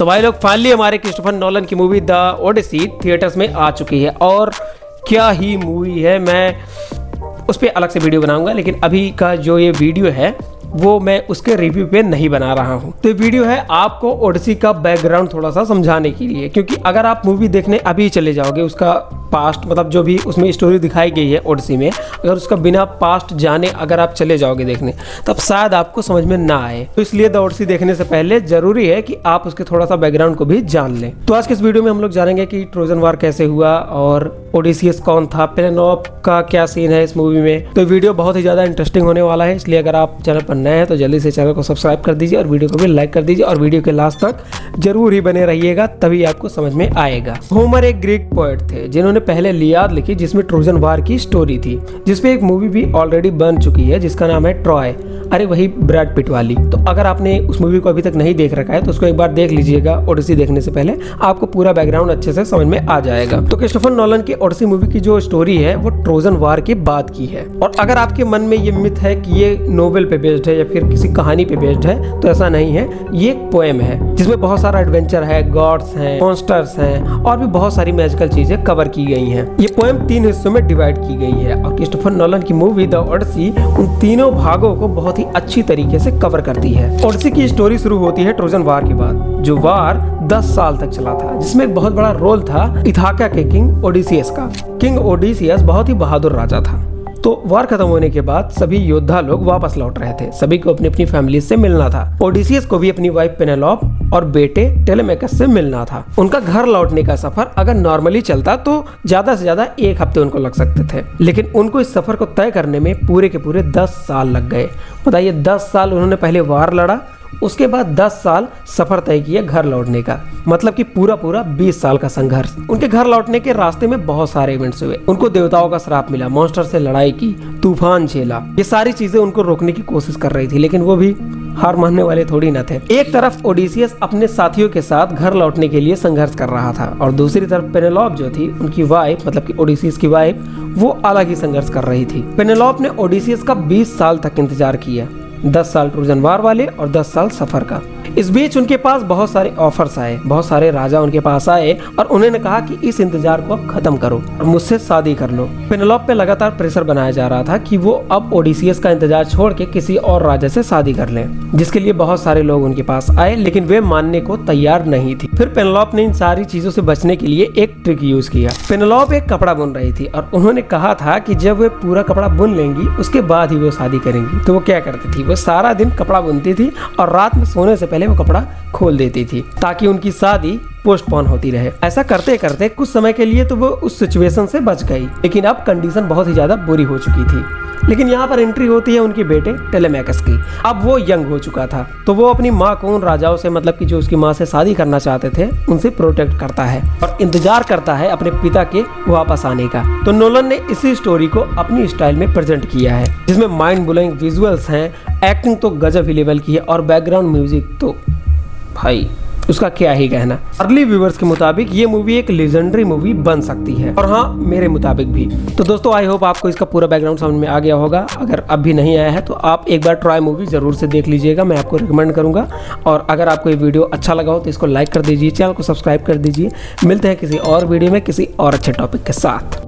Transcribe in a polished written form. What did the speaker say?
तो भाई लोग फाइनली हमारे क्रिस्टोफर नोलन की मूवी द ओडिसी थिएटर्स में आ चुकी है और क्या ही मूवी है। मैं उस पर अलग से वीडियो बनाऊंगा, लेकिन अभी का जो ये वीडियो है वो मैं उसके रिव्यू पे नहीं बना रहा हूँ। तो ये वीडियो है आपको ओडिसी का बैकग्राउंड थोड़ा सा समझाने के लिए, क्योंकि अगर आप मूवी देखने अभी चले जाओगे, उसका पास्ट मतलब जो भी उसमें स्टोरी दिखाई गई है ओडिसी में, अगर उसका बिना पास्ट जाने अगर आप चले जाओगे देखने, तब शायद आपको समझ में ना आए। तो इसलिए द ओडिसी देखने से पहले जरूरी है कि आप उसके थोड़ा सा बैकग्राउंड को भी जान लें। तो आज के इस वीडियो में हम लोग जानेंगे कि ट्रोजन वार कैसे हुआ और ओडिसियस कौन था, पेनेलोप का क्या सीन है इस मूवी में। तो वीडियो बहुत ही ज्यादा इंटरेस्टिंग होने वाला है, इसलिए अगर आप चैनल पर नए हैं तो जल्दी से चैनल को सब्सक्राइब कर दीजिए और वीडियो को भी लाइक कर दीजिए और वीडियो के लास्ट तक जरूर ही बने रहिएगा, तभी आपको समझ में आएगा। होमर एक ग्रीक पोएट थे जिन्होंने पहले इलियाद लिखी, जिसमें ट्रोजन वार की स्टोरी थी, जिसपे एक मूवी भी ऑलरेडी बन चुकी है जिसका नाम है ट्रॉय। अरे वही ब्रैड पिट वाली। तो अगर आपने उस मूवी को अभी तक नहीं देख रखा है तो उसको एक बार देख लीजिएगा ओडिसी देखने से पहले, आपको पूरा बैकग्राउंड अच्छे से समझ में आ जाएगा। तो क्रिस्टोफर नोलन की ओडिसी मूवी की जो स्टोरी है वो ट्रोजन वार के बाद की है। और अगर आपके मन में ये मिथ है कि ये नोवेल पे बेस्ड है या फिर किसी कहानी पे बेस्ड है, तो ऐसा नहीं है। ये एक पोएम है जिसमें बहुत सारा एडवेंचर है, गॉड्स हैं, मॉन्स्टर्स हैं और भी बहुत सारी मैजिकल चीजें कवर की गई हैं। ये पोएम 3 हिस्सों में डिवाइड की गई है और क्रिस्टोफर नोलन की मूवी द ओडिसी उन तीनों भागों को बहुत ही अच्छी तरीके से कवर करती है। ओडिसी की स्टोरी शुरू होती है ट्रोजन वार के बाद, जो वार 10 साल तक चला था, जिसमें एक बहुत बड़ा रोल था इथाका के किंग ओडिसियस का। किंग ओडिसियस बहुत ही बहादुर राजा था। तो वार खत्म होने के बाद सभी योद्धा लोग वापस लौट रहे थे, सभी को अपनी अपनी फैमिली से मिलना था। ओडिसियस को भी अपनी वाइफ पेनेलोप और बेटे टेलेमेकस से मिलना था। उनका घर लौटने का सफर अगर नॉर्मली चलता तो ज्यादा से ज्यादा 1 हफ्ते उनको लग सकते थे, लेकिन उनको इस सफर को तय करने में पूरे के पूरे 10 साल लग गए। बताइए, 10 साल उन्होंने पहले वार लड़ा, उसके बाद 10 साल सफर तय किया घर लौटने का, मतलब कि पूरा 20 साल का संघर्ष। उनके घर लौटने के रास्ते में बहुत सारे इवेंट्स हुए। उनको देवताओं का श्राप मिला, मॉन्स्टर से लड़ाई की, तूफान झेला। ये सारी चीजें उनको रोकने की कोशिश कर रही थी, लेकिन वो भी हार मानने वाले थोड़ी न थे। एक तरफ ओडिसियस अपने साथियों के साथ घर लौटने के लिए संघर्ष कर रहा था और दूसरी तरफ पेनेलोप जो थी, उनकी वाइफ मतलब कि ओडिसियस की वाइफ, वो अलग ही संघर्ष कर रही थी। पेनेलोप ने ओडिसियस का 20 साल तक इंतजार किया, 10 साल ट्रोजन वार वाले और 10 साल सफर का। इस बीच उनके पास बहुत सारे ऑफर्स आए, बहुत सारे राजा उनके पास आए और उन्होंने कहा कि इस इंतजार को अब खत्म करो और मुझसे शादी कर लो। पेनेलोप पे लगातार प्रेशर बनाया जा रहा था कि वो अब ओडिसियस का इंतजार छोड़ के किसी और राजा से शादी कर लें, जिसके लिए बहुत सारे लोग उनके पास आए, लेकिन वे मानने को तैयार नहीं थी। फिर पेनेलोप ने इन सारी चीजों से बचने के लिए एक ट्रिक यूज किया। पेनेलोप एक कपड़ा बुन रही थी और उन्होंने कहा था कि जब वे पूरा कपड़ा बुन लेंगी उसके बाद ही वो शादी करेंगी। तो वो क्या करती थी, वो सारा दिन कपड़ा बुनती थी और रात में सोने से पहले वो कपड़ा खोल देती थी ताकि उनकी शादी पोस्टपोन होती रहे। ऐसा करते करते कुछ समय के लिए तो वो उस सिचुएशन से बच गई, लेकिन अब कंडीशन बहुत ही ज्यादा बुरी हो चुकी थी। लेकिन यहाँ पर एंट्री होती है उनके बेटे टेलेमेकस की। अब वो यंग हो चुका था, तो वो अपनी माँ को उन राजाओं से, मतलब कि जो उसकी माँ से शादी करना चाहते थे, उनसे प्रोटेक्ट करता है और इंतजार करता है अपने पिता के वापस आने का। तो नोलन ने इसी स्टोरी को अपनी स्टाइल में प्रेजेंट किया है, जिसमें माइंड ब्लोइंग विजुअल्स हैं, एक्टिंग तो गजब ही लेवल की है और बैकग्राउंड म्यूजिक तो भाई उसका क्या ही कहना। अर्ली व्यूअर्स के मुताबिक ये मूवी एक लेजेंडरी मूवी बन सकती है, और हाँ, मेरे मुताबिक भी। तो दोस्तों, आई होप आपको इसका पूरा बैकग्राउंड समझ में आ गया होगा। अगर अब भी नहीं आया है तो आप एक बार ट्राई मूवी जरूर से देख लीजिएगा, मैं आपको रिकमेंड करूंगा। और अगर आपको ये वीडियो अच्छा लगा हो तो इसको लाइक कर दीजिए, चैनल को सब्सक्राइब कर दीजिए। मिलते हैं किसी और वीडियो में किसी और अच्छे टॉपिक के साथ।